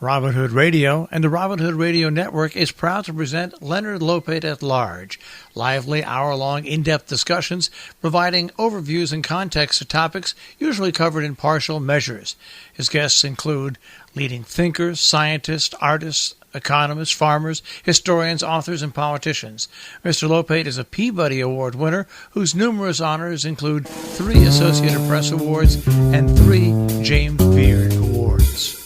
Robin Hood Radio and the Robin Hood Radio Network is proud to present Leonard Lopate at Large, lively hour-long in-depth discussions providing overviews and context to topics usually covered in partial measures. His guests include leading thinkers, scientists, artists, economists, farmers, historians, authors, and politicians. Mr. Lopate is a Peabody Award winner whose numerous honors include 3 Associated Press Awards and 3 James Beard Awards.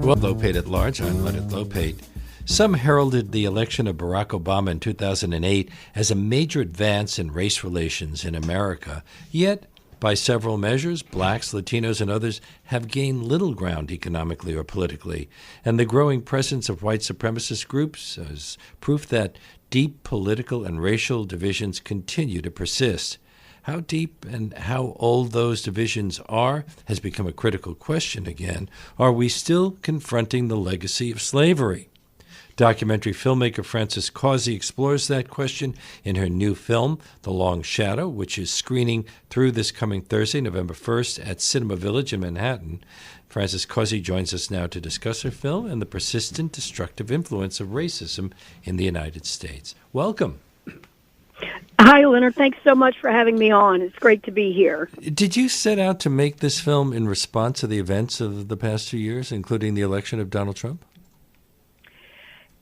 Well, Lopate at Large, I'm Leonard Lopate. Some heralded the election of Barack Obama in 2008 as a major advance in race relations in America. Yet, by several measures, blacks, Latinos, and others have gained little ground economically or politically. And the growing presence of white supremacist groups is proof that deep political and racial divisions continue to persist. How deep and how old those divisions are has become a critical question again. Are we still confronting the legacy of slavery? Documentary filmmaker Frances Causey explores that question in her new film, The Long Shadow, which is screening through this coming Thursday, November 1st, at Cinema Village in Manhattan. Frances Causey joins us now to discuss her film and the persistent destructive influence of racism in the United States. Welcome. Hi, Leonard. Thanks so much for having me on. It's great to be here. Did you set out to make this film in response to the events of the past 2 years, including the election of Donald Trump?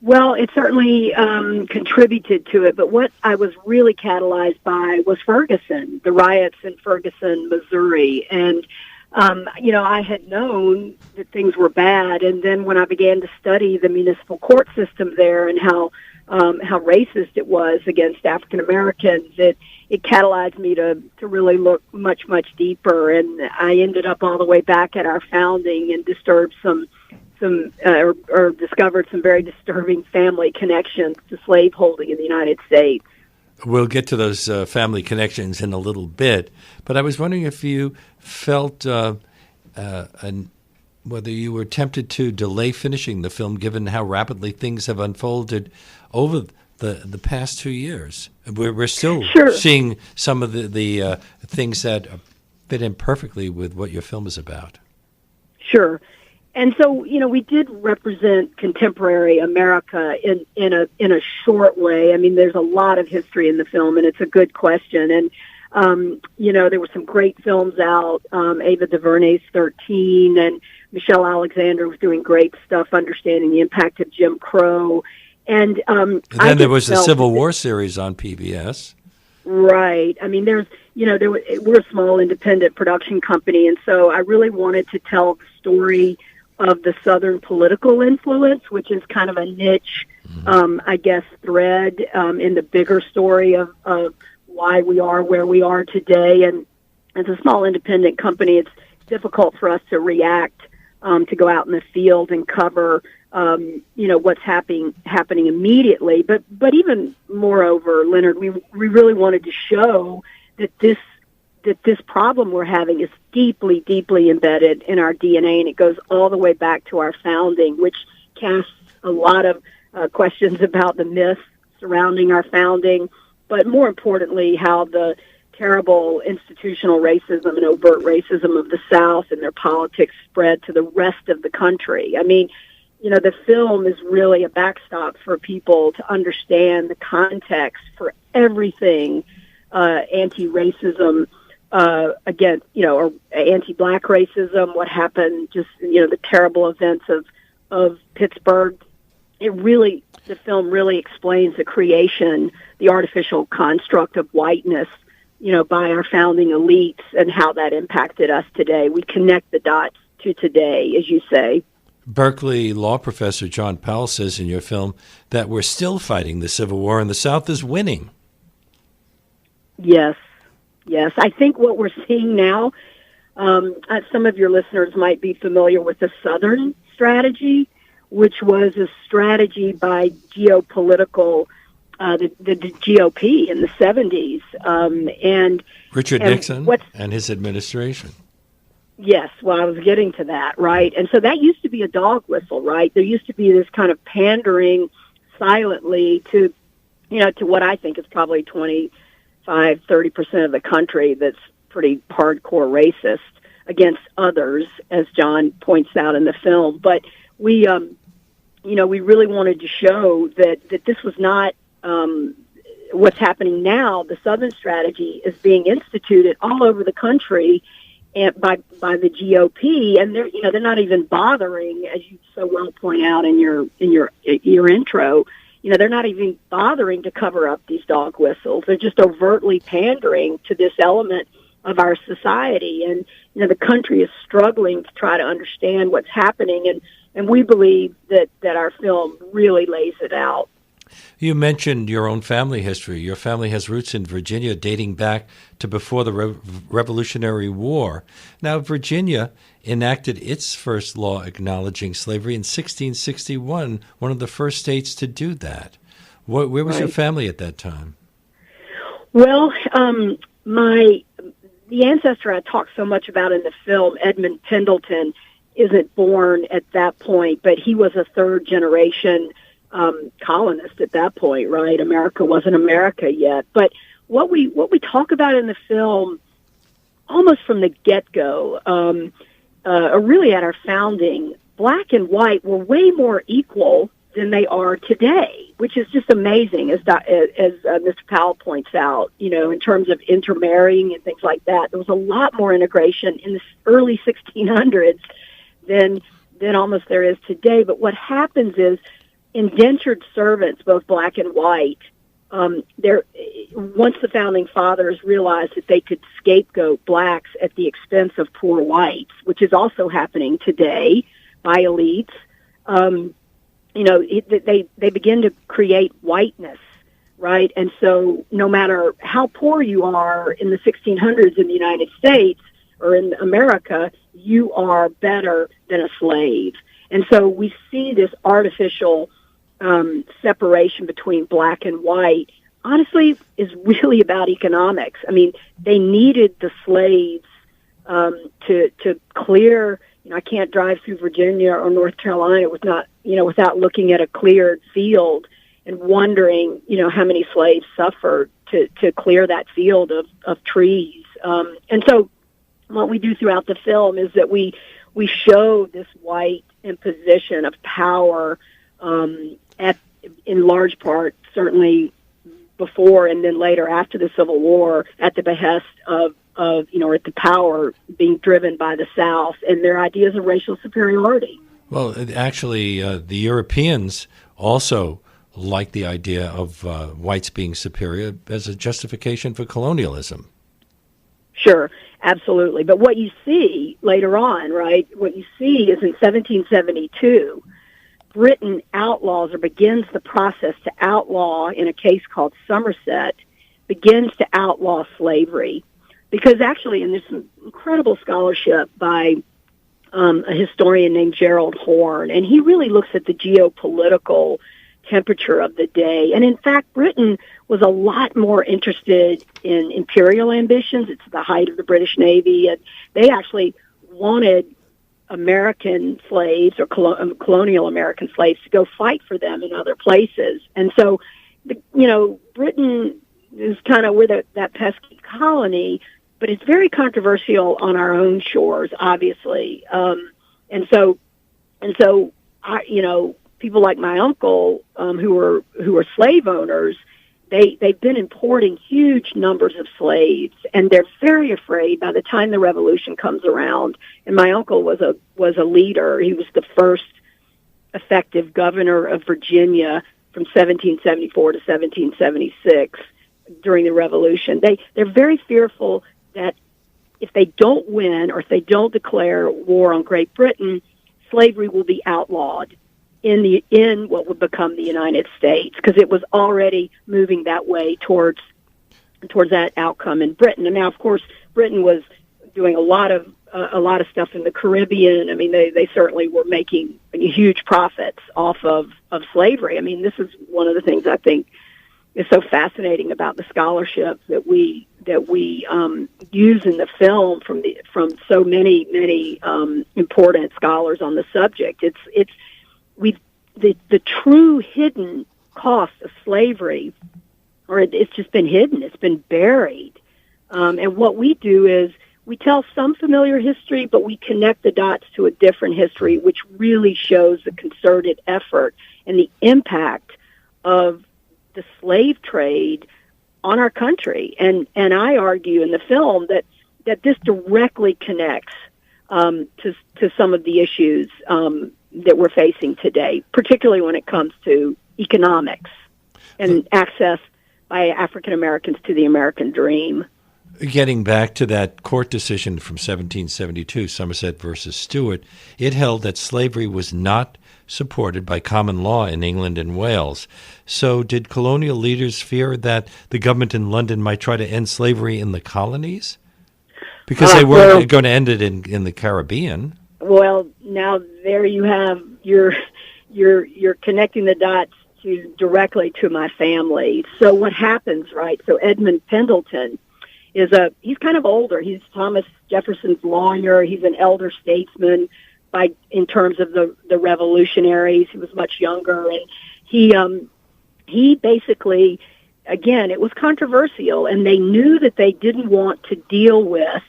Well, it certainly contributed to it, but what I was really catalyzed by was Ferguson, the riots in Ferguson, Missouri. And, I had known that things were bad, and then when I began to study the municipal court system there and how racist it was against African Americans, it catalyzed me to really look much, much deeper. And I ended up all the way back at our founding and discovered some very disturbing family connections to slaveholding in the United States. We'll get to those family connections in a little bit, but I was wondering if you felt whether you were tempted to delay finishing the film, given how rapidly things have unfolded over the past 2 years. We're still seeing some of the things that fit in perfectly with what your film is about. Sure. And so, we did represent contemporary America in a short way. I mean, there's a lot of history in the film, and it's a good question. And, there were some great films out, Ava DuVernay's 13, and Michelle Alexander was doing great stuff, understanding the impact of Jim Crow. And then there was the Civil War series on PBS. Right. I mean, we're a small independent production company, and so I really wanted to tell the story of the Southern political influence, which is kind of a niche, thread in the bigger story of why we are where we are today. And as a small independent company, it's difficult for us to react, to go out in the field and cover, what's happening immediately. But even moreover, Leonard, we really wanted to show that this problem we're having is deeply, deeply embedded in our DNA, and it goes all the way back to our founding, which casts a lot of questions about the myths surrounding our founding, but more importantly, how the terrible institutional racism and overt racism of the South and their politics spread to the rest of the country. I mean, the film is really a backstop for people to understand the context for everything anti-racism, or anti-black racism, what happened, just, the terrible events of Pittsburgh. The film really explains the creation, the artificial construct of whiteness, by our founding elites and how that impacted us today. We connect the dots to today, as you say. Berkeley law professor John Powell says in your film that we're still fighting the Civil War and the South is winning. Yes. I think what we're seeing now, some of your listeners might be familiar with the Southern strategy, which was a strategy by geopolitical, the GOP in the 70s. And Richard Nixon and his administration. Yes, well, I was getting to that, right? And so that used to be a dog whistle, right? There used to be this kind of pandering silently to what I think is probably 25-30% of the country that's pretty hardcore racist. against others, as John points out in the film. But we really wanted to show that this was not what's happening now. The Southern strategy is being instituted all over the country and by the GOP, and they're not even bothering, as you so well point out in your intro. They're not even bothering to cover up these dog whistles. They're just overtly pandering to this element of our society, and the country is struggling to try to understand what's happening, and we believe that our film really lays it out. You mentioned your own family history. Your family has roots in Virginia dating back to before the Revolutionary War. Now, Virginia enacted its first law acknowledging slavery in 1661, one of the first states to do that. Where was your family at that time? Well, the ancestor I talked so much about in the film, Edmund Pendleton, isn't born at that point, but he was a third-generation colonist at that point, right? America wasn't America yet. But what we talk about in the film, almost from the get-go, really at our founding, black and white were way more equal than they are today, which is just amazing, as Mr. Powell points out, in terms of intermarrying and things like that. There was a lot more integration in the early 1600s than almost there is today. But what happens is indentured servants, both black and white, once the founding fathers realized that they could scapegoat blacks at the expense of poor whites, which is also happening today by elites, they begin to create whiteness, right? And so no matter how poor you are in the 1600s in the United States or in America, you are better than a slave. And so we see this artificial separation between black and white, honestly, is really about economics. I mean, they needed the slaves to clear. I can't drive through Virginia or North Carolina without looking at a cleared field and wondering, how many slaves suffered to clear that field of trees. And so what we do throughout the film is that we show this white imposition of power in large part, certainly before and then later after the Civil War, at the behest of the power being driven by the South and their ideas of racial superiority. Well, actually, the Europeans also like the idea of whites being superior as a justification for colonialism. Sure, absolutely. But what you see later on, right, what you see is in 1772, Britain outlaws or begins the process to outlaw, in a case called Somerset, begins to outlaw slavery. Because actually, and there's some incredible scholarship by a historian named Gerald Horne, and he really looks at the geopolitical temperature of the day. And in fact, Britain was a lot more interested in imperial ambitions. It's the height of the British Navy, and they actually wanted American slaves or colonial American slaves to go fight for them in other places. And so, Britain is kind of with that pesky colony, but it's very controversial on our own shores, obviously. And so, people like my uncle, who are slave owners, they've been importing huge numbers of slaves, and they're very afraid by the time the revolution comes around. And my uncle was a leader. He was the first effective governor of Virginia from 1774 to 1776 during the revolution. They're very fearful that if they don't win or if they don't declare war on Great Britain, slavery will be outlawed in what would become the United States, because it was already moving that way towards that outcome in Britain. And now, of course, Britain was doing a lot of stuff in the Caribbean. I mean, they certainly were making huge profits off of slavery. I mean, this is one of the things I think is so fascinating about the scholarship that we use in the film from so many important scholars on the subject. The true hidden cost of slavery, or it's just been hidden, it's been buried. And what we do is we tell some familiar history, but we connect the dots to a different history, which really shows the concerted effort and the impact of the slave trade on our country. And I argue in the film that this directly connects to some of the issues that we're facing today, particularly when it comes to economics and access by African Americans to the American dream. Getting back to that court decision from 1772, Somerset versus Stewart, it held that slavery was not supported by common law in England and Wales. So did colonial leaders fear that the government in London might try to end slavery in the colonies? Because they weren't going to end it in the Caribbean. Well, now there you have, you're connecting the dots directly to my family. So what happens, right? So Edmund Pendleton he's kind of older. He's Thomas Jefferson's lawyer. He's an elder statesman in terms of the revolutionaries. He was much younger, and he basically, again, it was controversial, and they knew that they didn't want to deal with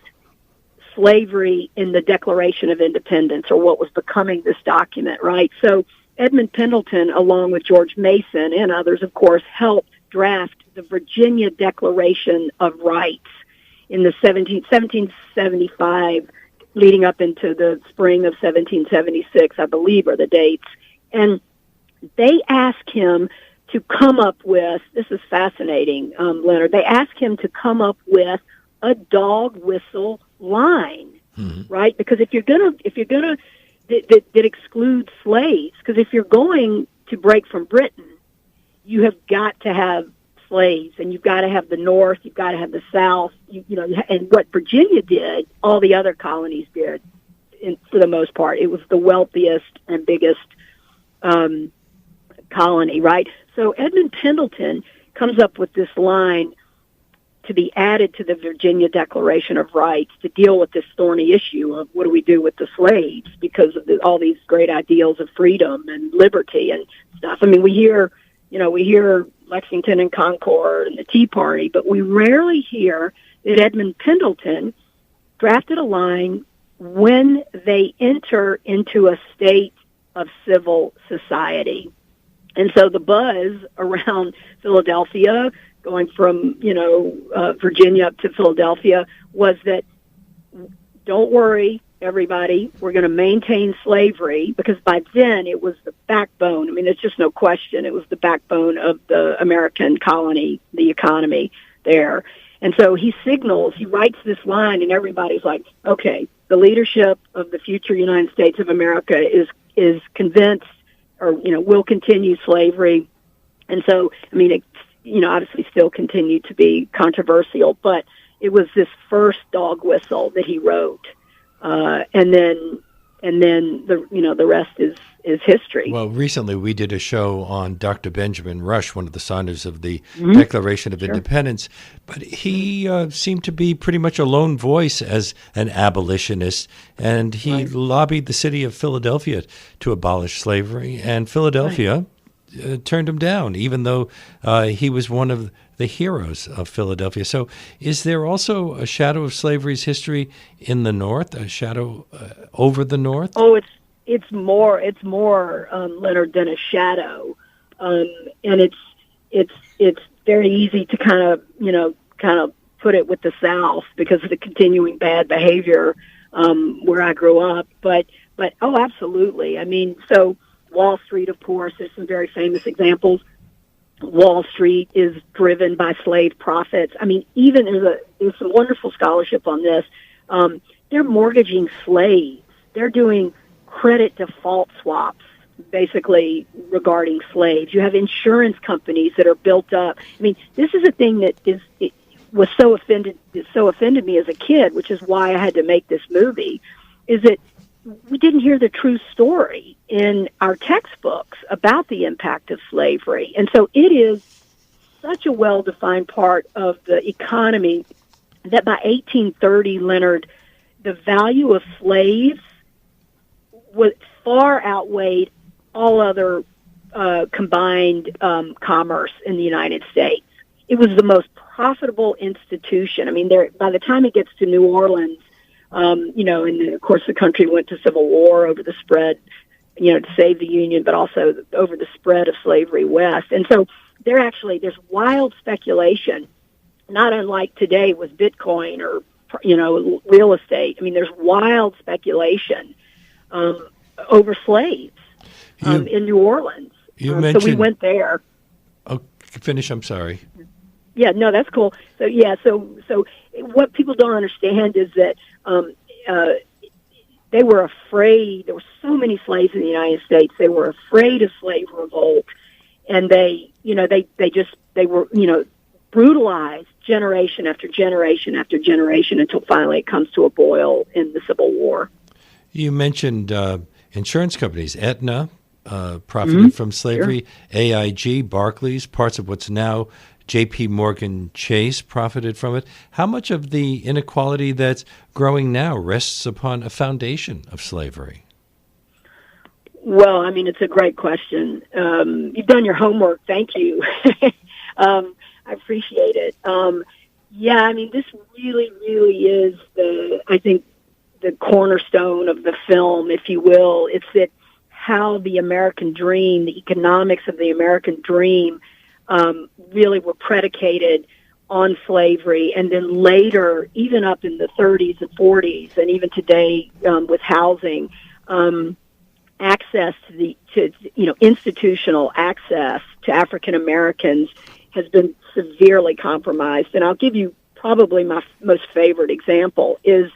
slavery in the Declaration of Independence, or what was becoming this document, right? So Edmund Pendleton, along with George Mason and others, of course, helped draft the Virginia Declaration of Rights in the 1775, leading up into the spring of 1776, I believe, are the dates. And they asked him to come up with, this is fascinating, Leonard, they asked him to come up with a dog whistle line, right? Because if you're gonna that excludes slaves, because if you're going to break from Britain, you have got to have slaves, and you've got to have the North, you've got to have the South, and what Virginia did, all the other colonies did, for the most part. It was the wealthiest and biggest colony, right? So Edmund Pendleton comes up with this line to be added to the Virginia Declaration of Rights to deal with this thorny issue of what do we do with the slaves because of all these great ideals of freedom and liberty and stuff. I mean, we hear Lexington and Concord and the Tea Party, but we rarely hear that Edmund Pendleton drafted a line when they enter into a state of civil society. And so the buzz around Philadelphia, going from, Virginia up to Philadelphia, was that, don't worry, everybody, we're going to maintain slavery, because by then it was the backbone. I mean, there's just no question. It was the backbone of the American colony, the economy there. And so he writes this line, and everybody's like, okay, the leadership of the future United States of America is convinced, or, will continue slavery. And so, I mean, it, obviously still continued to be controversial, but it was this first dog whistle that he wrote. And then the rest is history. Well, recently we did a show on Dr. Benjamin Rush, one of the signers of the Declaration of Independence, but he seemed to be pretty much a lone voice as an abolitionist, and he lobbied the city of Philadelphia to abolish slavery, and Philadelphia turned him down, even though he was one of the heroes of Philadelphia. So is there also a shadow of slavery's history in the North, a shadow over the North? Oh, it's more, Leonard, than a shadow. And it's very easy to kind of put it with the South because of the continuing bad behavior where I grew up. But oh, absolutely. I mean, so Wall Street, of course, there's some very famous examples. Wall Street is driven by slave profits. I mean, even there's some wonderful scholarship on this. They're mortgaging slaves. They're doing credit default swaps, basically, regarding slaves. You have insurance companies that are built up. I mean, this is a thing that so offended me as a kid, which is why I had to make this movie, is that we didn't hear the true story in our textbooks about the impact of slavery. And so it is such a well-defined part of the economy that by 1830, Leonard, the value of slaves was far outweighed all other combined commerce in the United States. It was the most profitable institution. I mean, by the time it gets to New Orleans, And of course the country went to civil war over the spread, to save the Union, but also over the spread of slavery west. And so there's wild speculation, not unlike today with Bitcoin or, real estate. I mean, there's wild speculation over slaves in New Orleans. So we went there. Oh, finish. I'm sorry. Yeah, no, that's cool. So what people don't understand is that they were afraid. There were so many slaves in the United States. They were afraid of slave revolt, and they were brutalized generation after generation after generation until finally it comes to a boil in the Civil War. You mentioned insurance companies. Aetna profited from slavery. Sure. AIG, Barclays, parts of what's now J.P. Morgan Chase profited from it. How much of the inequality that's growing now rests upon a foundation of slavery? Well, I mean, it's a great question. You've done your homework. Thank you. I appreciate it. This really, really is the cornerstone of the film, if you will. It's that how the American dream, the economics of the American dream, really were predicated on slavery, and then later, even up in the 30s and 40s, and even today with housing, access to institutional access to African Americans has been severely compromised. And I'll give you probably my most favorite example is,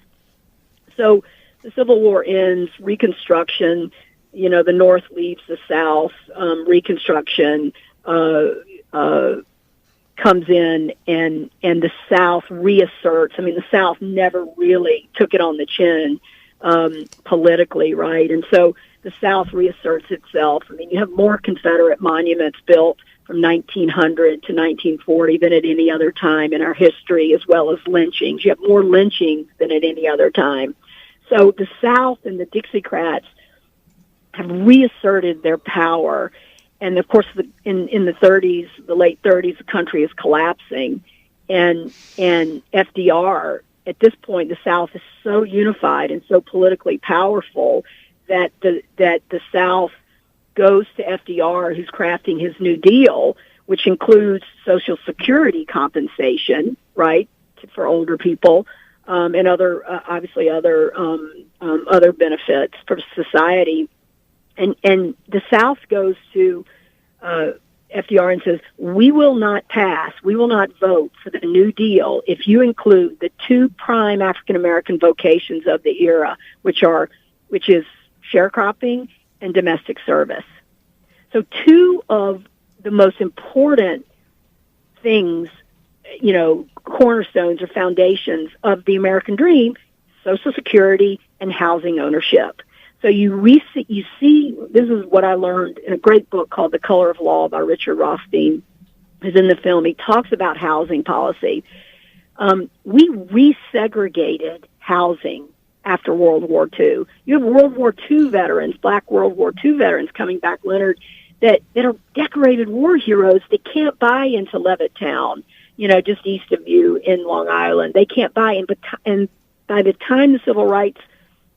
so the Civil War ends, Reconstruction, the North leaves the South, Reconstruction comes in, and the South reasserts. I mean, the South never really took it on the chin politically, right? And so the South reasserts itself. I mean, you have more Confederate monuments built from 1900 to 1940 than at any other time in our history, as well as lynchings. You have more lynchings than at any other time. So the South and the Dixiecrats have reasserted their power. And of course, in the 30s, the late 30s, the country is collapsing, and FDR, at this point, the South is so unified and so politically powerful that the South goes to FDR, who's crafting his New Deal, which includes Social Security compensation, right, for older people, and other other benefits for society. And the South goes to FDR and says, we will not vote for the New Deal if you include the two prime African-American vocations of the era, which is sharecropping and domestic service. So two of the most important things, cornerstones or foundations of the American dream, Social Security and housing ownership. So you see, this is what I learned in a great book called The Color of Law by Richard Rothstein, who's in the film. He talks about housing policy. We resegregated housing after World War II. You have World War II veterans, Black World War II veterans coming back, Leonard, that are decorated war heroes. They can't buy into Levittown, just east of you in Long Island. They can't buy in. And by the time the Civil Rights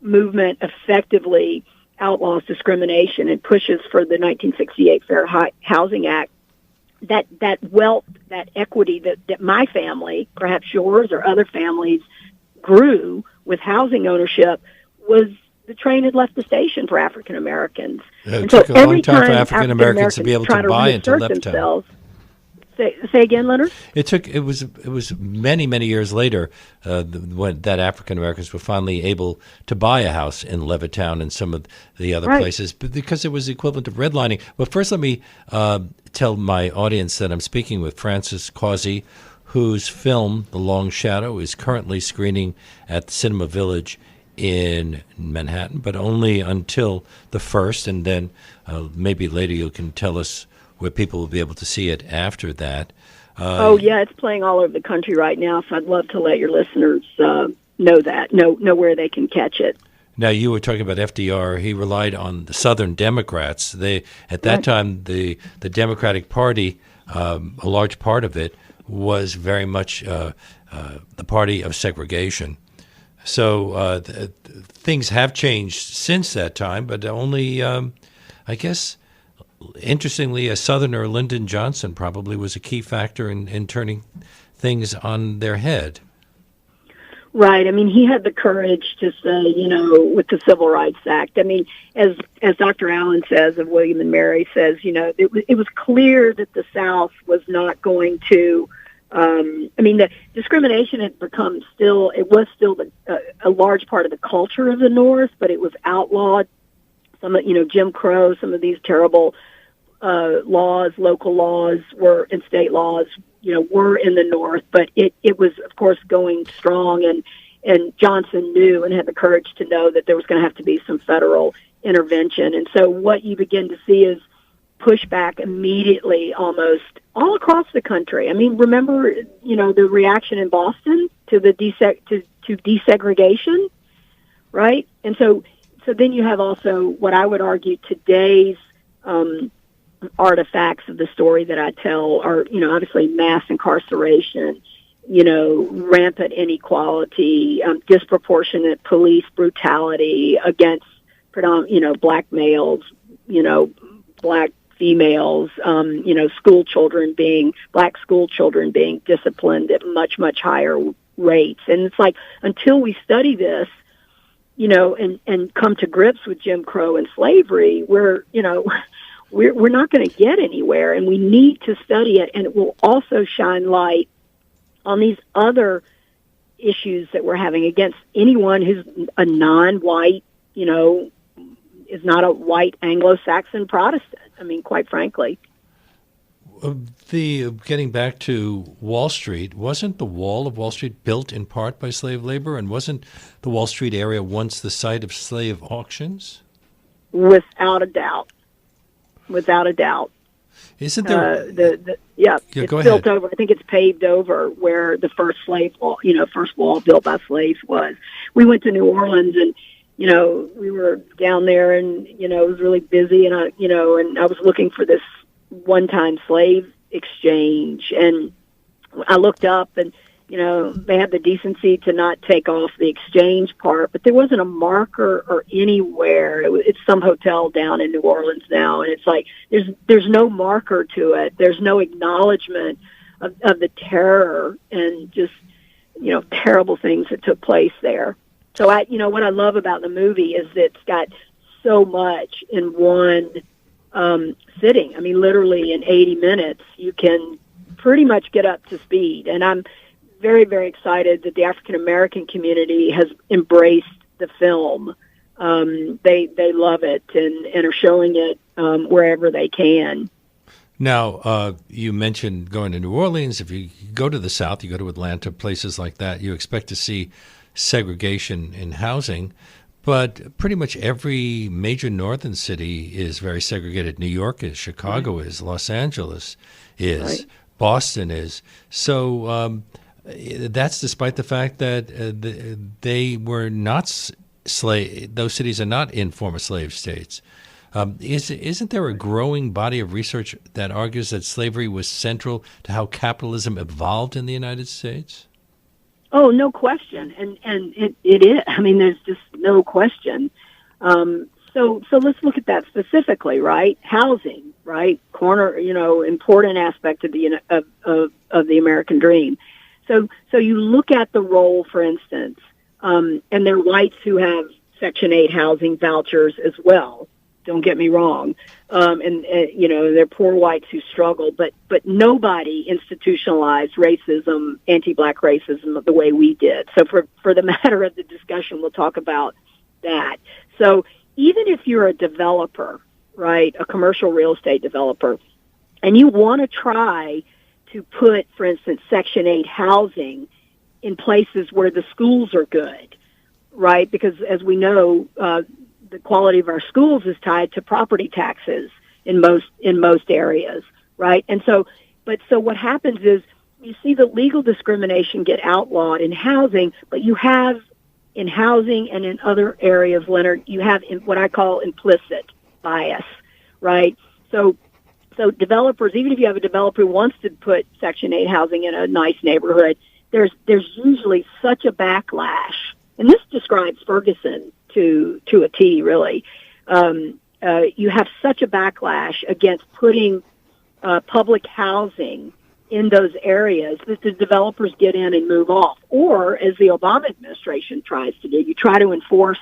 Movement effectively outlaws discrimination and pushes for the 1968 Fair Housing Act, that wealth, that equity that my family, perhaps yours or other families, grew with housing ownership, was the train had left the station for African Americans. It took a long time for African Americans to be able to buy into Levittown. Say again, Leonard? It was many years later when that African Americans were finally able to buy a house in Levittown and some of the other places, because it was the equivalent of redlining. But first, let me tell my audience that I'm speaking with Francis Causey, whose film The Long Shadow is currently screening at the Cinema Village in Manhattan, but only until the 1st, and then maybe later you can tell us where people will be able to see it after that. It's playing all over the country right now, so I'd love to let your listeners know where they can catch it. Now, you were talking about FDR. He relied on the Southern Democrats. At that time, the Democratic Party, a large part of it, was very much the party of segregation. So things have changed since that time, but only, I guess, interestingly, a Southerner, Lyndon Johnson, probably was a key factor in turning things on their head. Right. I mean, he had the courage to say, with the Civil Rights Act. I mean, as Dr. Allen says of William and Mary says, it was clear that the South was not going to. The discrimination had become it was still a large part of the culture of the North, but it was outlawed. Some, Jim Crow, some of these terrible laws, local laws and state laws, were in the North, but it was, of course, going strong, and Johnson knew and had the courage to know that there was going to have to be some federal intervention. And so what you begin to see is pushback immediately almost all across the country. I mean, remember, the reaction in Boston to the desegregation, right? And so then you have also what I would argue today's artifacts of the story that I tell are, obviously mass incarceration, rampant inequality, disproportionate police brutality against black males, black females, black school children being disciplined at much, much higher rates. And it's like, until we study this, and come to grips with Jim Crow and slavery, we're not going to get anywhere, and we need to study it, and it will also shine light on these other issues that we're having against anyone who's a non-white, is not a white Anglo-Saxon Protestant. I mean, quite frankly. Getting back to Wall Street, wasn't the Wall of Wall Street built in part by slave labor, and wasn't the Wall Street area once the site of slave auctions? Without a doubt. Without a doubt. Isn't there? It's built over. I think it's paved over where the first first wall built by slaves was. We went to New Orleans, and we were down there, and it was really busy, and I was looking for this one-time slave exchange, and I looked up, and they had the decency to not take off the exchange part, but there wasn't a marker or anywhere. It's some hotel down in New Orleans now, and it's like there's no marker to it. There's no acknowledgement of the terror and just terrible things that took place there. So what I love about the movie is that it's got so much in one sitting. I mean, literally in 80 minutes, you can pretty much get up to speed, and I'm very, very excited that the African American community has embraced the film. They love it and are showing it wherever they can. Now, you mentioned going to New Orleans. If you go to the South, you go to Atlanta, places like that, you expect to see segregation in housing. But pretty much every major northern city is very segregated. New York is, Chicago is, Los Angeles is, Boston is. So that's despite the fact that they were not those cities are not in former slave states. Isn't there a growing body of research that argues that slavery was central to how capitalism evolved in the United States? Oh, no question, and it is. I mean, there's just no question. So let's look at that specifically, right? Housing, right? Important aspect of the of the American dream. So you look at the role, for instance, and there are whites who have Section 8 housing vouchers as well. Don't get me wrong. And there are poor whites who struggle, but nobody institutionalized racism, anti-black racism the way we did. So for the matter of the discussion, we'll talk about that. So even if you're a developer, right, a commercial real estate developer, and you want to try to put, for instance, Section 8 housing in places where the schools are good, right? Because as we know, the quality of our schools is tied to property taxes in most areas, right? And so what happens is you see the legal discrimination get outlawed in housing, but you have in housing and in other areas, Leonard, you have what I call implicit bias, right? So developers, even if you have a developer who wants to put Section 8 housing in a nice neighborhood, there's usually such a backlash and this describes Ferguson to a T, really. You have such a backlash against putting public housing in those areas that the developers get in and move off. Or, as the Obama administration tries to do, you try to enforce,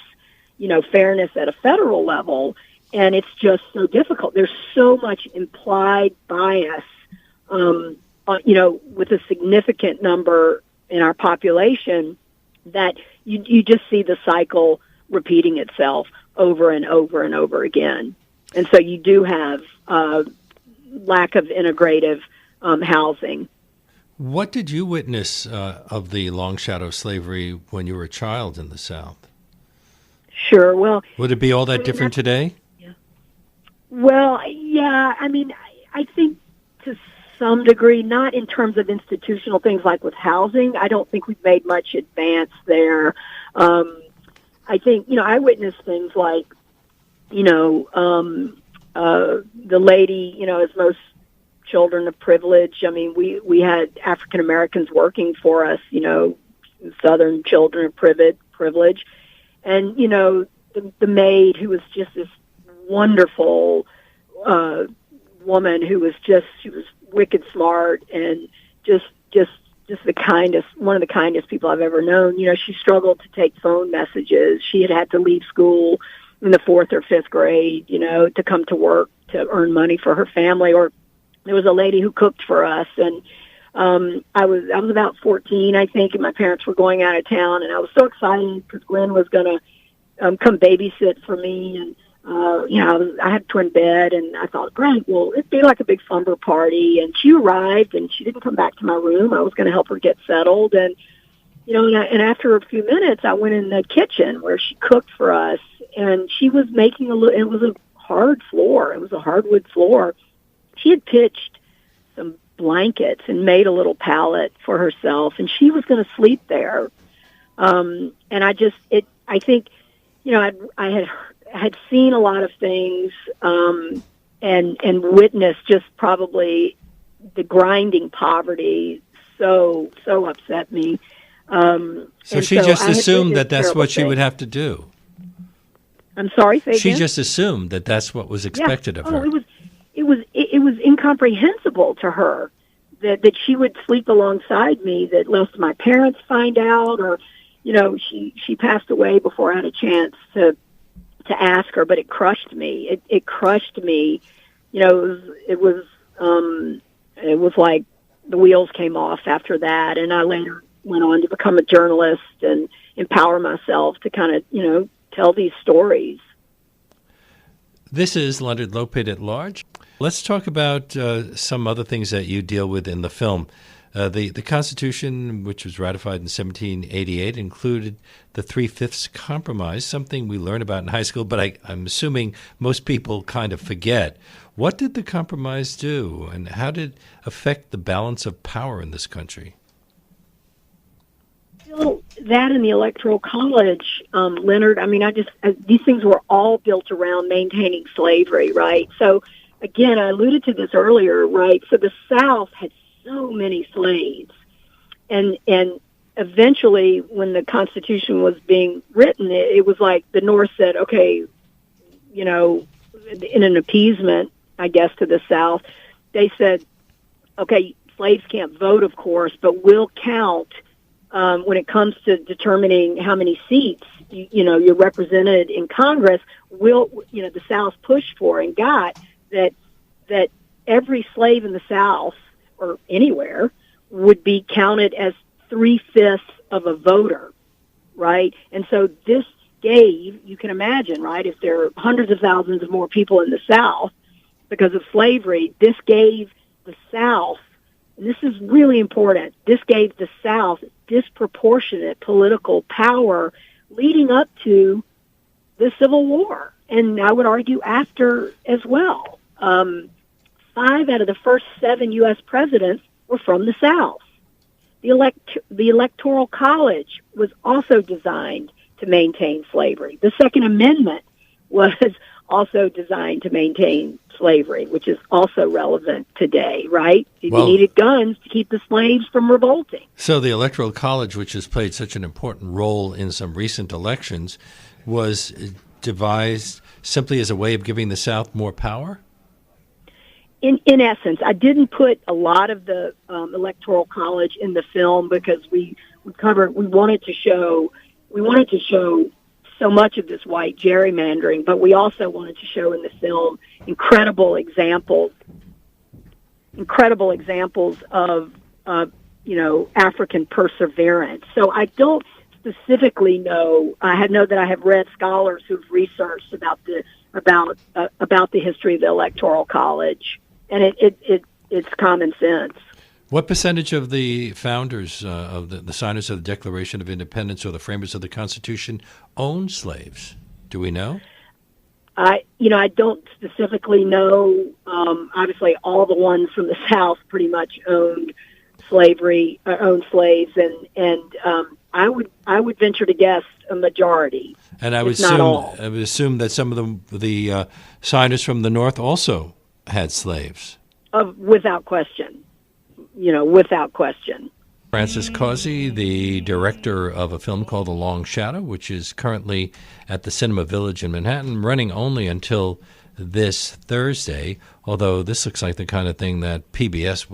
fairness at a federal level, and it's just so difficult. There's so much implied bias, with a significant number in our population that you just see the cycle repeating itself over and over and over again. And so you do have lack of integrative housing. What did you witness of the long shadow of slavery when you were a child in the South? Sure. Well, would it be all that different today? Yeah. Well, yeah. I mean, I think to some degree, not in terms of institutional things like with housing. I don't think we've made much advance there. I think, I witnessed things like, the lady, as most children of privilege. I mean, we had African Americans working for us, Southern children of privilege. And, the maid who was just this wonderful woman who was she was wicked smart and just the kindest, one of the kindest people I've ever known. She struggled to take phone messages. She had to leave school in the 4th or 5th grade, to come to work to earn money for her family. Or there was a lady who cooked for us, and I was about 14, I think, and my parents were going out of town, and I was so excited because Glenn was going to come babysit for me, and I had a twin bed, and I thought, great, well, it'd be like a big slumber party. And she arrived, and she didn't come back to my room. I was going to help her get settled, and and after a few minutes, I went in the kitchen where she cooked for us, and she was making it was a hard floor. It was a hardwood floor. She had pitched some blankets and made a little pallet for herself, and she was going to sleep there. And I think, I had seen a lot of things, and witnessed just probably the grinding poverty so upset me. So she just assumed that that's what she would have to do. I'm sorry, say again? She just assumed that that's what was expected of her. It was incomprehensible to her that she would sleep alongside me, that lest my parents find out, or she passed away before I had a chance to ask her. But it crushed me. It crushed me. It was like the wheels came off after that, and I later went on to become a journalist and empower myself to kind of tell these stories. This is Leonard Lopate at Large. Let's talk about some other things that you deal with in the film. The Constitution, which was ratified in 1788, included the 3/5 compromise, something we learn about in high school, but I'm assuming most people kind of forget. What did the compromise do, and how did it affect the balance of power in this country? That in the Electoral College, Leonard, I mean, these things were all built around maintaining slavery, right? So, again, I alluded to this earlier, right? So the South had so many slaves. And eventually, when the Constitution was being written, it was like the North said, okay, in an appeasement, I guess, to the South, they said, okay, slaves can't vote, of course, but we'll count when it comes to determining how many seats you're represented in Congress. The South pushed for and got that every slave in the South or anywhere would be counted as 3/5 of a voter, right? And so this gave, you can imagine, right, if there are hundreds of thousands of more people in the South because of slavery, this gave the South, and this is really important, this gave the South disproportionate political power leading up to the Civil War, and I would argue after as well. 5 out of the first 7 U.S. presidents were from the South. The Electoral College was also designed to maintain slavery. The Second Amendment was also designed to maintain slavery, which is also relevant today, right? Well, you needed guns to keep the slaves from revolting. So the Electoral College, which has played such an important role in some recent elections, was devised simply as a way of giving the South more power? In essence, I didn't put a lot of the Electoral College in the film because we wanted to show so much of this white gerrymandering, but we also wanted to show in the film incredible examples of African perseverance. So I don't specifically know. I have read scholars who've researched about the history of the Electoral College, and it's common sense. What percentage of the founders, of the signers of the Declaration of Independence or the framers of the Constitution owned slaves? Do we know? I don't specifically know. Obviously, all the ones from the South pretty much owned slaves, and I would venture to guess a majority. And I would assume that some of the signers from the North also had slaves. Without question. Without question. Francis Causey, the director of a film called The Long Shadow, which is currently at the Cinema Village in Manhattan, running only until this Thursday, although this looks like the kind of thing that PBS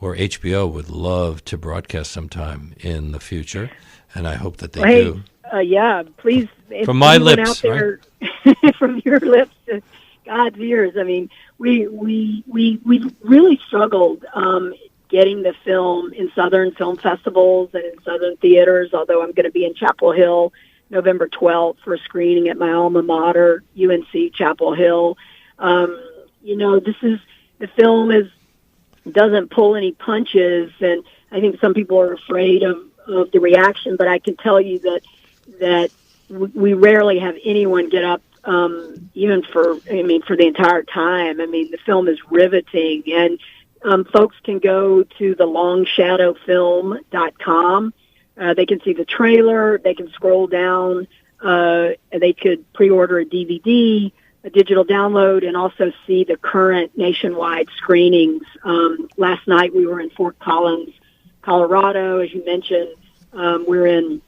or HBO would love to broadcast sometime in the future, and I hope that they do. Yeah, please. From my lips, out there, right? From your lips to God's ears. I mean, we really struggled getting the film in Southern film festivals and in Southern theaters, although I'm going to be in Chapel Hill November 12th for a screening at my alma mater, UNC Chapel Hill. The film doesn't pull any punches, and I think some people are afraid of the reaction, but I can tell you that we rarely have anyone get up, even for the entire time. I mean, the film is riveting, and folks can go to thelongshadowfilm.com. They can see the trailer. They can scroll down. They could pre-order a DVD, a digital download, and also see the current nationwide screenings. Last night we were in Fort Collins, Colorado, as you mentioned. We're in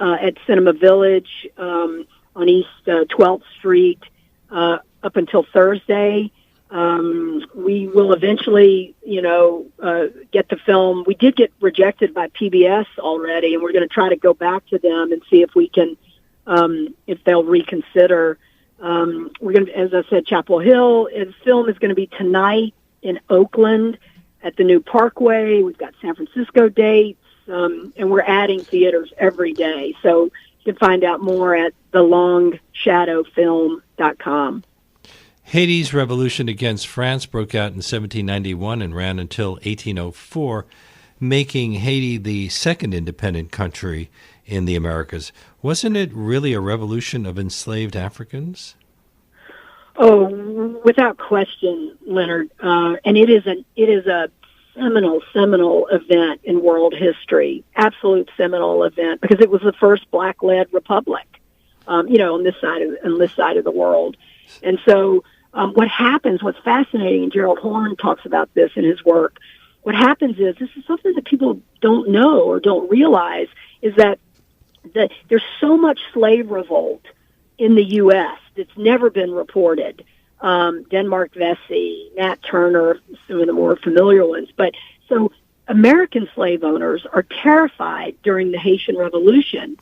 at Cinema Village on East 12th Street up until Thursday. We will eventually, get the film. We did get rejected by PBS already, and we're going to try to go back to them and see if we can, if they'll reconsider. We're going to, as I said, Chapel Hill. The film is going to be tonight in Oakland at the new Parkway. We've got San Francisco dates, and we're adding theaters every day. So you can find out more at thelongshadowfilm.com. Haiti's revolution against France broke out in 1791 and ran until 1804, making Haiti the second independent country in the Americas. Wasn't it really a revolution of enslaved Africans? Oh, without question, Leonard. And it is a seminal event in world history, absolute seminal event, because it was the first black-led republic, on this side of the world. And so what's fascinating, and Gerald Horne talks about this in his work, what happens is, this is something that people don't know or don't realize, is that there's so much slave revolt in the U.S. that's never been reported. Denmark Vesey, Nat Turner, some of the more familiar ones. But so American slave owners are terrified during the Haitian Revolution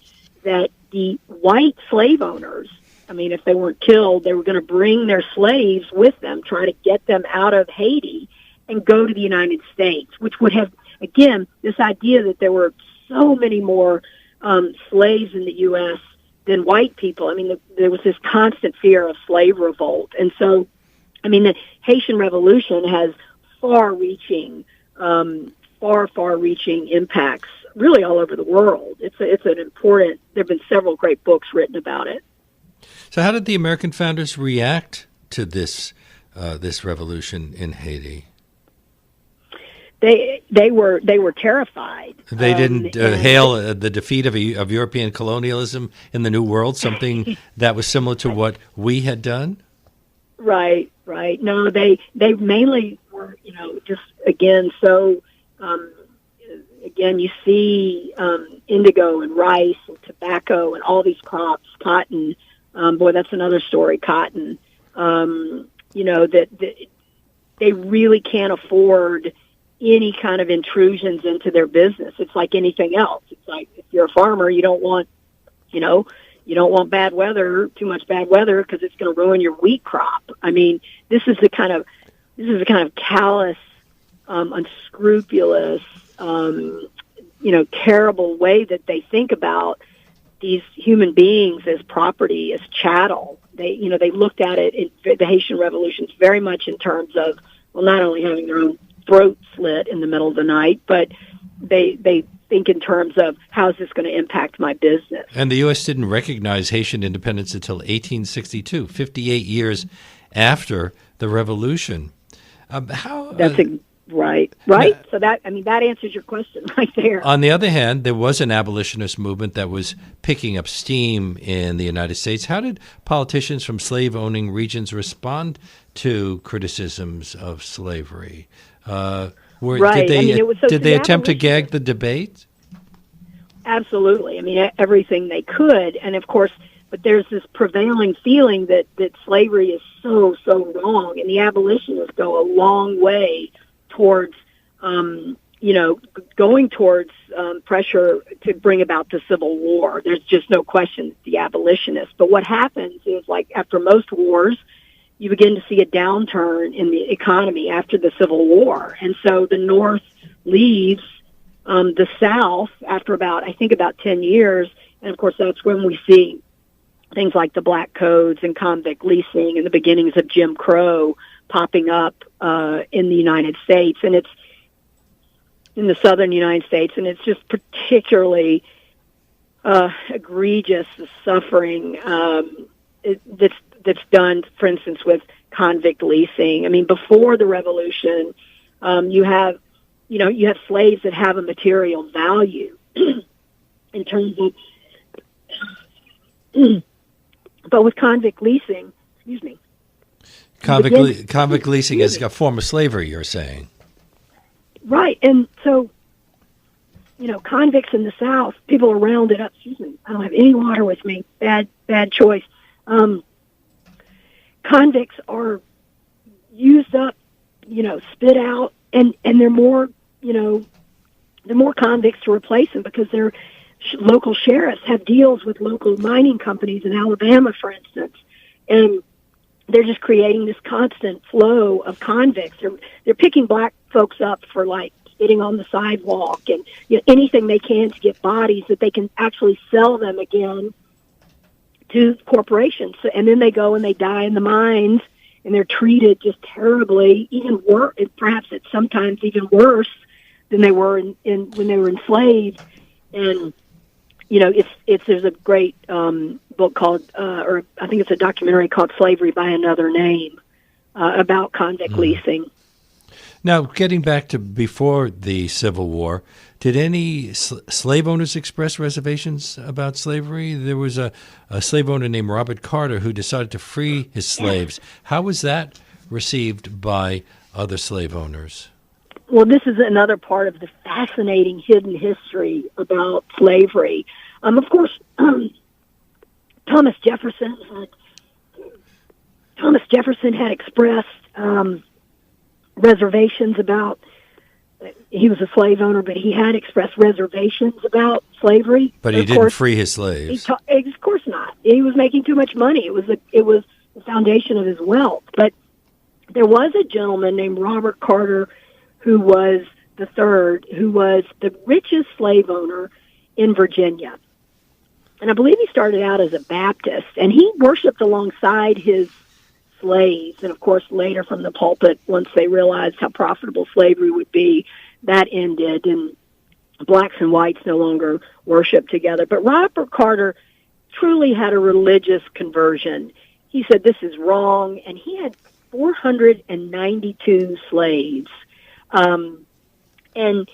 that the white slave owners, if they weren't killed, they were going to bring their slaves with them, try to get them out of Haiti and go to the United States, which would have, again, this idea that there were so many more slaves in the U.S. than white people. There was this constant fear of slave revolt. And so, the Haitian Revolution has far-reaching impacts really all over the world. It's an important, there have been several great books written about it. So how did the American founders react to this revolution in Haiti? they were terrified. They didn't hail the defeat of European colonialism in the New World, something that was similar to what we had done? Right. No, they mainly were, just, again, so, again, you see indigo and rice and tobacco and all these crops, cotton. Boy, that's another story, cotton. That they really can't afford any kind of intrusions into their business. It's like anything else. It's like if you're a farmer, you don't want bad weather, too much bad weather, because it's going to ruin your wheat crop. I mean, this is the kind of callous, unscrupulous, terrible way that they think about these human beings as property, as chattel. They looked at it in the Haitian Revolution very much in terms of, well, not only having their own throat slit in the middle of the night, but they think in terms of how is this going to impact my business. And the U.S. didn't recognize Haitian independence until 1862, 58 years after the revolution. Right. So that answers your question right there. On the other hand, there was an abolitionist movement that was picking up steam in the United States. How did politicians from slave-owning regions respond to criticisms of slavery? Did they attempt to gag the debate? Absolutely. I mean, everything they could. And of course, but there's this prevailing feeling that slavery is so wrong. And the abolitionists go a long way towards, going towards pressure to bring about the Civil War. There's just no question, the abolitionists. But what happens is, like after most wars, you begin to see a downturn in the economy after the Civil War. And so the North leaves the South after about 10 years. And of course, that's when we see things like the Black Codes and convict leasing and the beginnings of Jim Crow popping up in the United States. And it's in the southern United States. And it's just particularly egregious, the suffering that's done, for instance, with convict leasing. I mean, before the revolution, you have slaves that have a material value in terms of, but with convict leasing, Convict leasing is a form of slavery, you're saying. Right. And so, convicts in the South, people are rounded up. I don't have any water with me. Bad choice. Convicts are used up, spit out, and they're more convicts to replace them because their local sheriffs have deals with local mining companies in Alabama, for instance, and they're just creating this constant flow of convicts. They're picking black folks up for like spitting on the sidewalk and anything they can to get bodies that they can actually sell them again to corporations. And then they go and they die in the mines, and they're treated just terribly, even worse, perhaps it's sometimes even worse than they were when they were enslaved. And there's a great book called, or I think it's a documentary called "Slavery by Another Name," about convict leasing. Now, getting back to before the Civil War, did any slave owners express reservations about slavery? There was a slave owner named Robert Carter who decided to free his slaves. How was that received by other slave owners? Well, this is another part of the fascinating hidden history about slavery. Of course, Thomas Jefferson had expressed reservations about. He was a slave owner, but he had expressed reservations about slavery. But he didn't free his slaves. Of course not. He was making too much money. It was the foundation of his wealth. But there was a gentleman named Robert Carter, who was the third, who was the richest slave owner in Virginia. And I believe he started out as a Baptist, and he worshiped alongside his slaves. And of course, later from the pulpit, once they realized how profitable slavery would be, that ended, and blacks and whites no longer worshiped together. But Robert Carter truly had a religious conversion. He said, this is wrong, and he had 492 slaves. and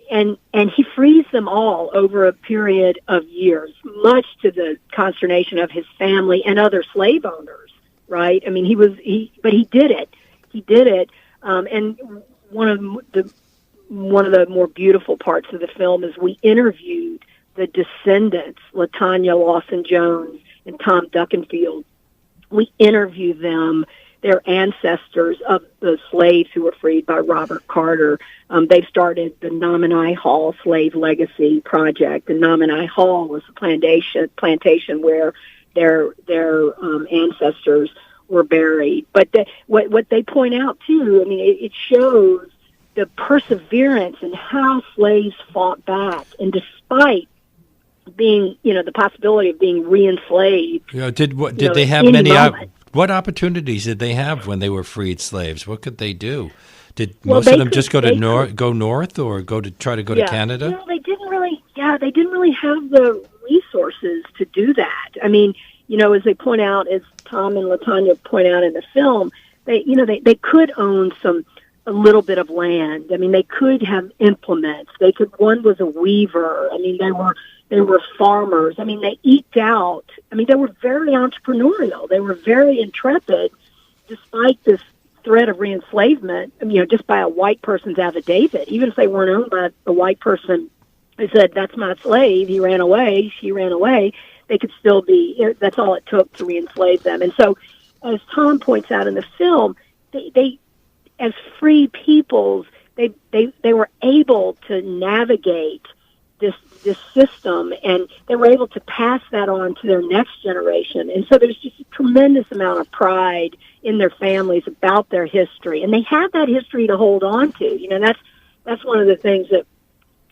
and he frees them all over a period of years, much to the consternation of his family and other slave owners. Right? I mean, but he did it. He did it. And one of the more beautiful parts of the film is we interviewed the descendants, LaTanya Lawson Jones and Tom Duckenfield. We interviewed them, their ancestors of the slaves who were freed by Robert Carter. They've started the Nominee Hall Slave Legacy Project. And Nominee Hall was a plantation where their ancestors were buried. But what they point out too, I mean, it shows the perseverance and how slaves fought back, and despite being, the possibility of being re-enslaved. Did they have many? What opportunities did they have when they were freed slaves? What could they do? Did most of them just go north, or try to go to Canada? No, they didn't really. Yeah, they didn't really have the resources to do that. I mean, as they point out, as Tom and LaTanya point out in the film, they could own a little bit of land. I mean, they could have implements. One was a weaver. I mean, they were farmers. I mean, they eked out. I mean, they were very entrepreneurial. They were very intrepid, despite this threat of re-enslavement, just by a white person's affidavit. Even if they weren't owned by a white person who said, "That's my slave, he ran away, she ran away," they could still be, that's all it took to re-enslave them. And so, as Tom points out in the film, they as free peoples, they were able to navigate this system, and they were able to pass that on to their next generation. And so there's just a tremendous amount of pride in their families about their history, and they have that history to hold on to. That's one of the things that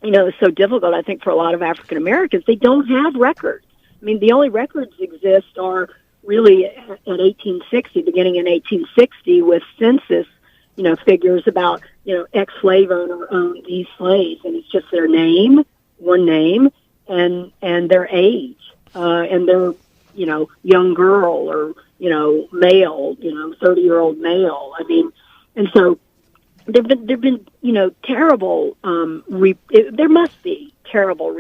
is so difficult, I think, for a lot of African Americans. They don't have records. I mean, the only records exist are really in 1860, beginning in 1860, with census figures about ex-slave owner owned these slaves, and it's just their name, one name, and their age, and their young girl or male, 30-year-old male. I mean, and so there've been terrible there must be terrible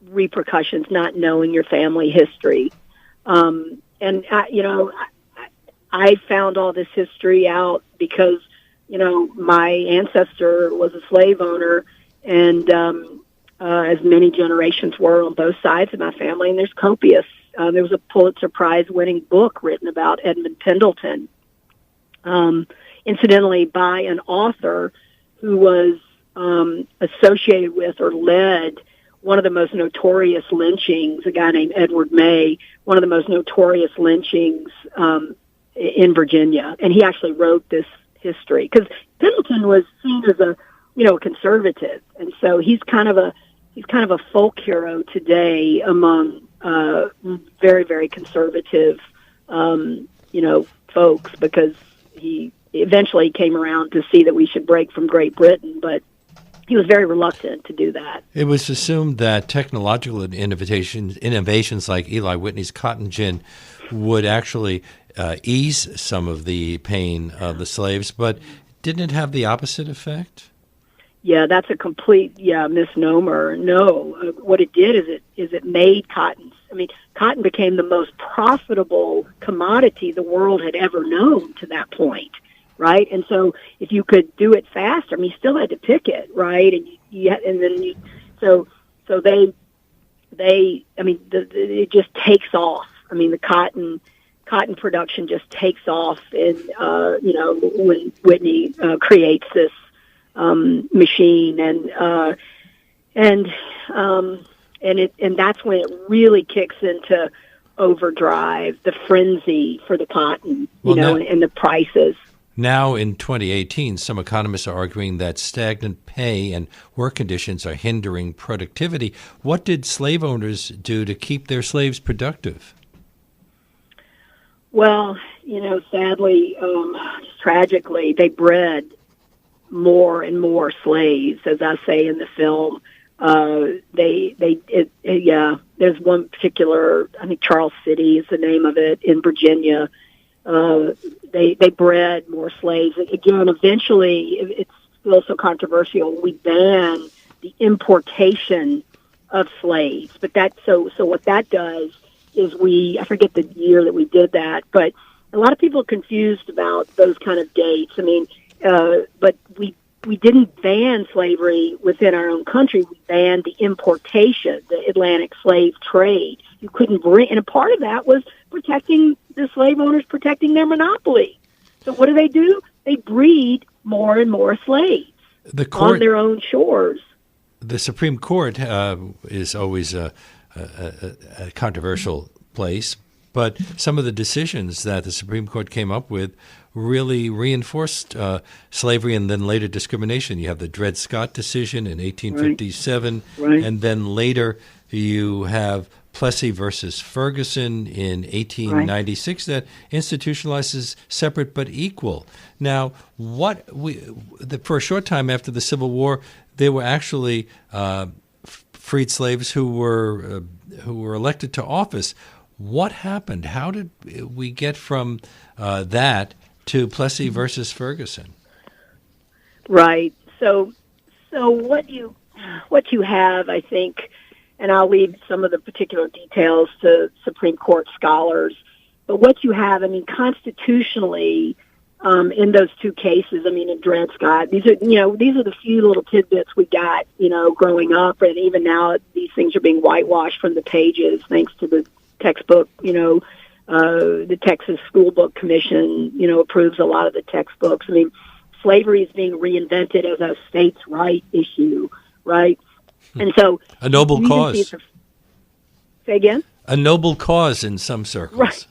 repercussions not knowing your family history, and I found all this history out because my ancestor was a slave owner, and as many generations were on both sides of my family, and there's copious. There was a Pulitzer Prize-winning book written about Edmund Pendleton, incidentally by an author who was associated with or led one of the most notorious lynchings, a guy named Edward May, one of the most notorious lynchings in Virginia. And he actually wrote this history because Pendleton was seen as a conservative, and so he's kind of a folk hero today among very, very conservative folks, because he eventually came around to see that we should break from Great Britain, but he was very reluctant to do that. It was assumed that technological innovations like Eli Whitney's cotton gin would actually ease some of the pain of the slaves, but didn't it have the opposite effect? Yeah, that's a complete misnomer. No, what it did is it made cotton. I mean, cotton became the most profitable commodity the world had ever known to that point, right? And so, if you could do it faster, I mean, you still had to pick it, right? And it just takes off. I mean, the cotton production just takes off, and when Whitney creates this machine, and that's when it really kicks into overdrive, the frenzy for the cotton, and the prices. Now in 2018, some economists are arguing that stagnant pay and work conditions are hindering productivity. What did slave owners do to keep their slaves productive? Well, sadly, tragically, they bred more and more slaves, as I say in the film. There's one particular, I think Charles City is the name of it, in Virginia. They bred more slaves. Again, eventually, feel so controversial, we ban the importation of slaves. But so what that does is I forget the year that we did that, but a lot of people are confused about those kind of dates. I mean, but we didn't ban slavery within our own country. We banned the importation, the Atlantic slave trade. You couldn't bring, and a part of that was protecting the slave owners, protecting their monopoly. So what do? They breed more and more slaves on their own shores. The Supreme Court is always a controversial place, but some of the decisions that the Supreme Court came up with really reinforced slavery and then later discrimination. You have the Dred Scott decision in 1857, right. And then later you have Plessy versus Ferguson in 1896 that institutionalizes separate but equal. Now, for a short time after the Civil War, there were actually freed slaves who were elected to office. What happened? How did we get from that to Plessy versus Ferguson? Right. So what you have, I think, and I'll leave some of the particular details to Supreme Court scholars, but what you have, I mean, constitutionally, in those two cases, I mean, in Dred Scott, these are the few little tidbits we got, growing up, and even now these things are being whitewashed from the pages thanks to the textbook, the Texas School Book Commission, approves a lot of the textbooks. I mean, slavery is being reinvented as a states' right issue, right? And so a noble cause. Say again? A noble cause in some circles.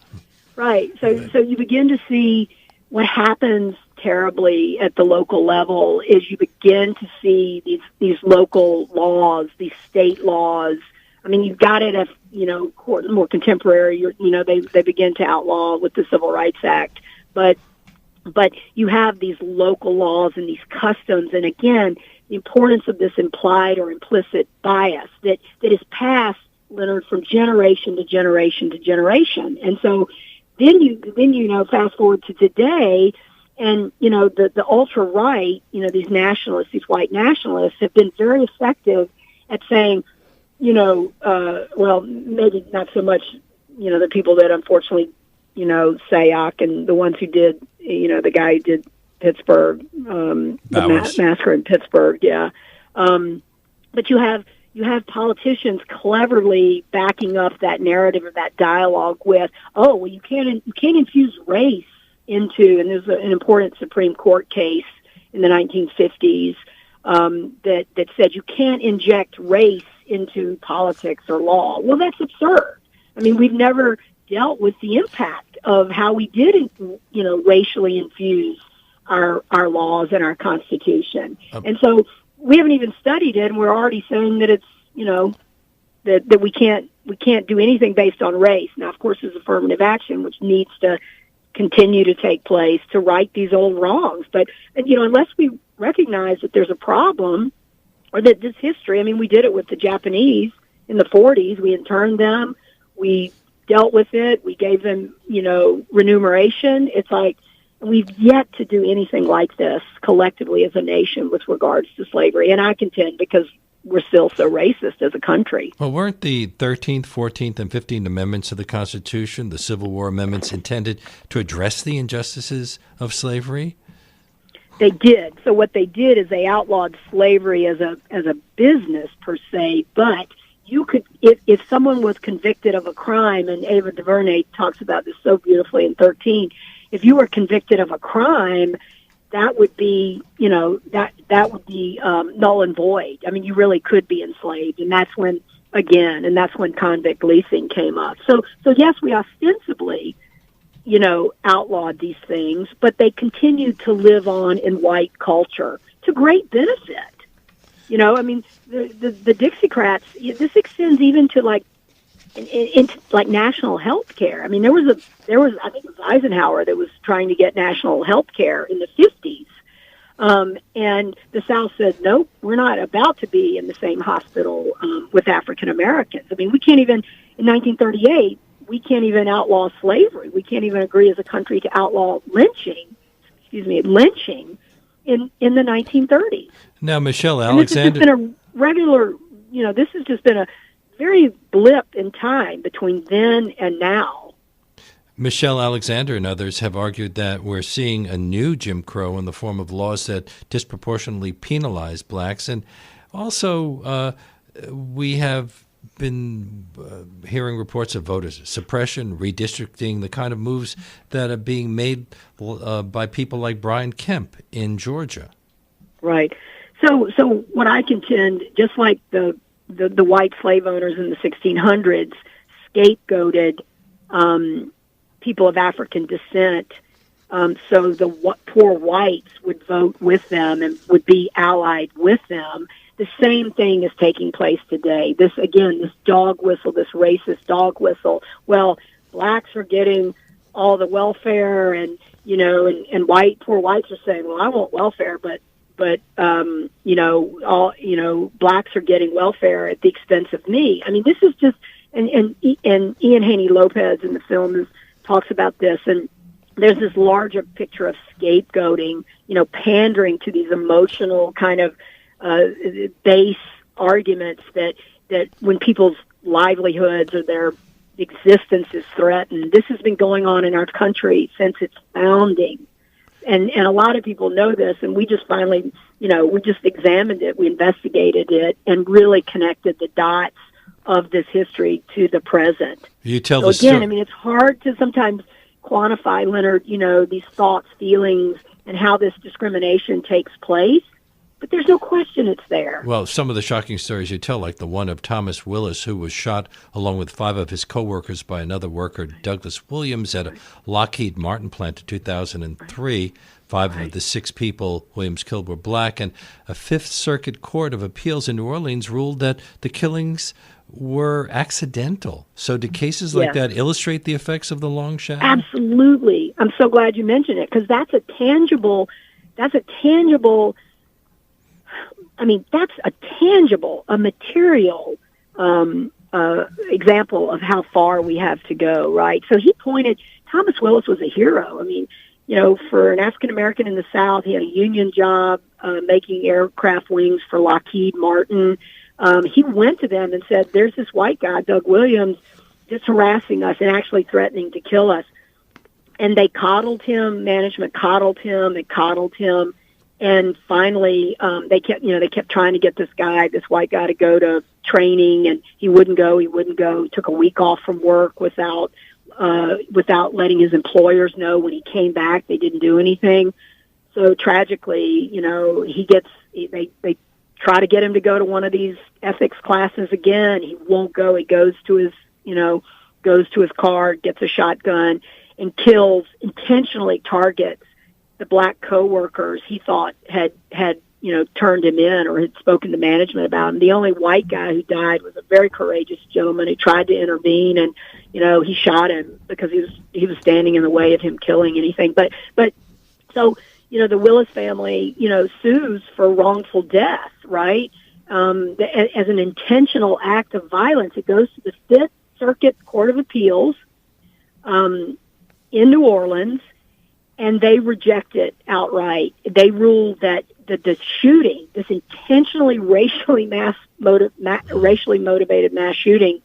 Right. So you begin to see what happens terribly at the local level is you begin to see these local laws, these state laws. I mean, you've got it as, more contemporary, they begin to outlaw with the Civil Rights Act. But you have these local laws and these customs. And again, the importance of this implied or implicit bias that is passed, Leonard, from generation to generation to generation. And so then you fast forward to today, and, the ultra-right, these nationalists, these white nationalists have been very effective at saying, well, maybe not so much, the people that unfortunately, Sayoc and the ones who did, the guy who did Pittsburgh, the massacre in Pittsburgh, yeah. But you have politicians cleverly backing up that narrative or that dialogue with, oh, well, you can't infuse race into, and there's an important Supreme Court case in the 1950s that said you can't inject race into politics or law. Well, that's absurd. I mean, we've never dealt with the impact of how we did, racially infuse our laws and our Constitution. And so we haven't even studied it, and we're already saying that it's, that we can't do anything based on race. Now, of course, there's affirmative action, which needs to continue to take place to right these old wrongs. But, unless we recognize that there's a problem or that this history, I mean, we did it with the Japanese in the 40s. We interned them. We dealt with it. We gave them, remuneration. It's like we've yet to do anything like this collectively as a nation with regards to slavery. And I contend because we're still so racist as a country. Well, weren't the 13th, 14th, and 15th Amendments of the Constitution, the Civil War amendments, intended to address the injustices of slavery? They did. So what they did is they outlawed slavery as a business per se, but you could, if someone was convicted of a crime, and Ava DuVernay talks about this so beautifully in 13, if you were convicted of a crime, that would be, that would be null and void. I mean, you really could be enslaved, and that's when convict leasing came up. So yes, we ostensibly, outlawed these things, but they continued to live on in white culture to great benefit. I mean, the Dixiecrats, this extends even to into national health care. I mean, there was I think it was Eisenhower that was trying to get national health care in the 50s. And the South said, nope, we're not about to be in the same hospital with African Americans. I mean, we can't even, in 1938, we can't even outlaw slavery. We can't even agree as a country to outlaw lynching, in the 1930s. Now, Michelle And this has just Alexander. been a regular, this has just been a very blip in time between then and now. Michelle Alexander and others have argued that we're seeing a new Jim Crow in the form of laws that disproportionately penalize blacks. And also, we have been hearing reports of voter suppression, redistricting, the kind of moves that are being made by people like Brian Kemp in Georgia. Right. So what I contend, just like the white slave owners in the 1600s scapegoated people of African descent, so the poor whites would vote with them and would be allied with them. The same thing is taking place today. This dog whistle, this racist dog whistle. Well, blacks are getting all the welfare, and poor whites are saying, well, I want welfare, but blacks are getting welfare at the expense of me. I mean, this is just, and Ian Haney Lopez in the film talks about this, and there's this larger picture of scapegoating, pandering to these emotional kind of base arguments that when people's livelihoods or their existence is threatened. This has been going on in our country since its founding. And a lot of people know this, and we just finally, we just examined it, we investigated it, and really connected the dots of this history to the present. You tell so the again, story. I mean, it's hard to sometimes quantify, Leonard, these thoughts, feelings, and how this discrimination takes place. But there's no question it's there. Well, some of the shocking stories you tell, like the one of Thomas Willis, who was shot along with 5 of his coworkers by another worker, Douglas Williams, at a Lockheed Martin plant in 2003. 5 of the 6 people Williams killed were black, and a Fifth Circuit Court of Appeals in New Orleans ruled that the killings were accidental. So do cases like that illustrate the effects of the long shadow? Absolutely. I'm so glad you mentioned it, because that's a tangible, a material example of how far we have to go, right? So Thomas Willis was a hero. I mean, for an African American in the South, he had a union job making aircraft wings for Lockheed Martin. He went to them and said, there's this white guy, Doug Williams, just harassing us and actually threatening to kill us. And they coddled him, management coddled him, and finally they kept trying to get this white guy to go to training, and he wouldn't go. He took a week off from work without letting his employers know. When he came back, they didn't do anything. So tragically, they try to get him to go to one of these ethics classes again. He won't go. He goes to his car, gets a shotgun, and intentionally targets the black coworkers he thought had turned him in or had spoken to management about him. The only white guy who died was a very courageous gentleman who tried to intervene, and he shot him because he was standing in the way of him killing anything. But so the Willis family sues for wrongful death, right? As an intentional act of violence. It goes to the Fifth Circuit Court of Appeals in New Orleans, and they reject it outright. They ruled that the shooting, this intentionally racially motivated mass shooting,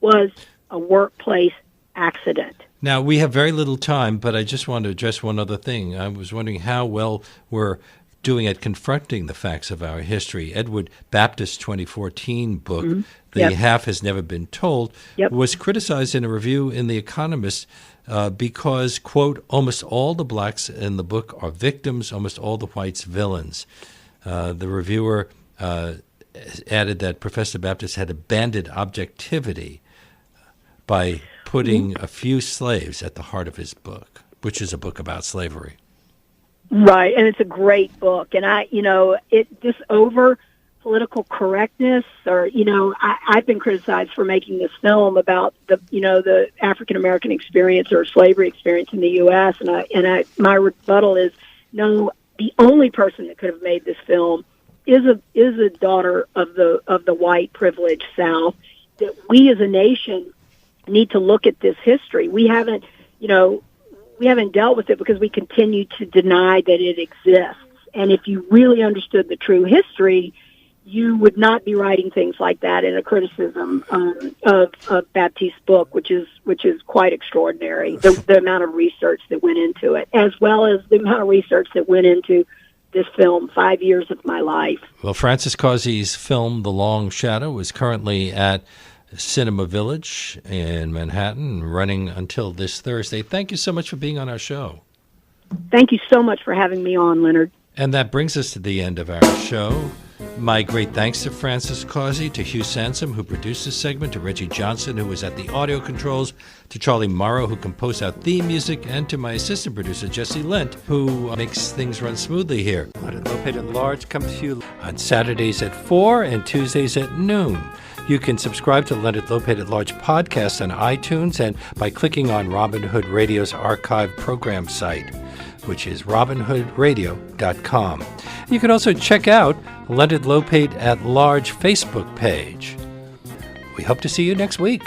was a workplace accident. Now, we have very little time, but I just want to address one other thing. I was wondering how well we're doing at confronting the facts of our history. Edward Baptist's 2014 book, The Half Has Never Been Told, was criticized in a review in The Economist because, quote, almost all the blacks in the book are victims, almost all the whites villains. The reviewer added that Professor Baptist had abandoned objectivity by putting a few slaves at the heart of his book, which is a book about slavery. Right, and it's a great book. And this over political correctness, or I've been criticized for making this film about the African American experience or slavery experience in the U.S. And my rebuttal is, no, the only person that could have made this film is a daughter of the white privileged South. That we as a nation need to look at this history. We haven't dealt with it because we continue to deny that it exists. And if you really understood the true history, you would not be writing things like that in a criticism of Baptiste's book, which is quite extraordinary. The amount of research that went into it, as well as the amount of research that went into this film, 5 years of my life. Well, Francis Causey's film, The Long Shadow, is currently at Cinema Village in Manhattan, running until this Thursday. Thank you so much for being on our show. Thank you so much for having me on, Leonard. And that brings us to the end of our show. My great thanks to Francis Causey, to Hugh Sansom, who produced this segment, to Reggie Johnson, who was at the audio controls, to Charlie Morrow, who composed our theme music, and to my assistant producer, Jesse Lent, who makes things run smoothly here. Leonard Lopate at Large comes to you on Saturdays at 4 and Tuesdays at noon. You can subscribe to Leonard Lopate at Large podcast on iTunes and by clicking on Robin Hood Radio's archive program site, which is robinhoodradio.com. You can also check out Leonard Lopate at Large Facebook page. We hope to see you next week.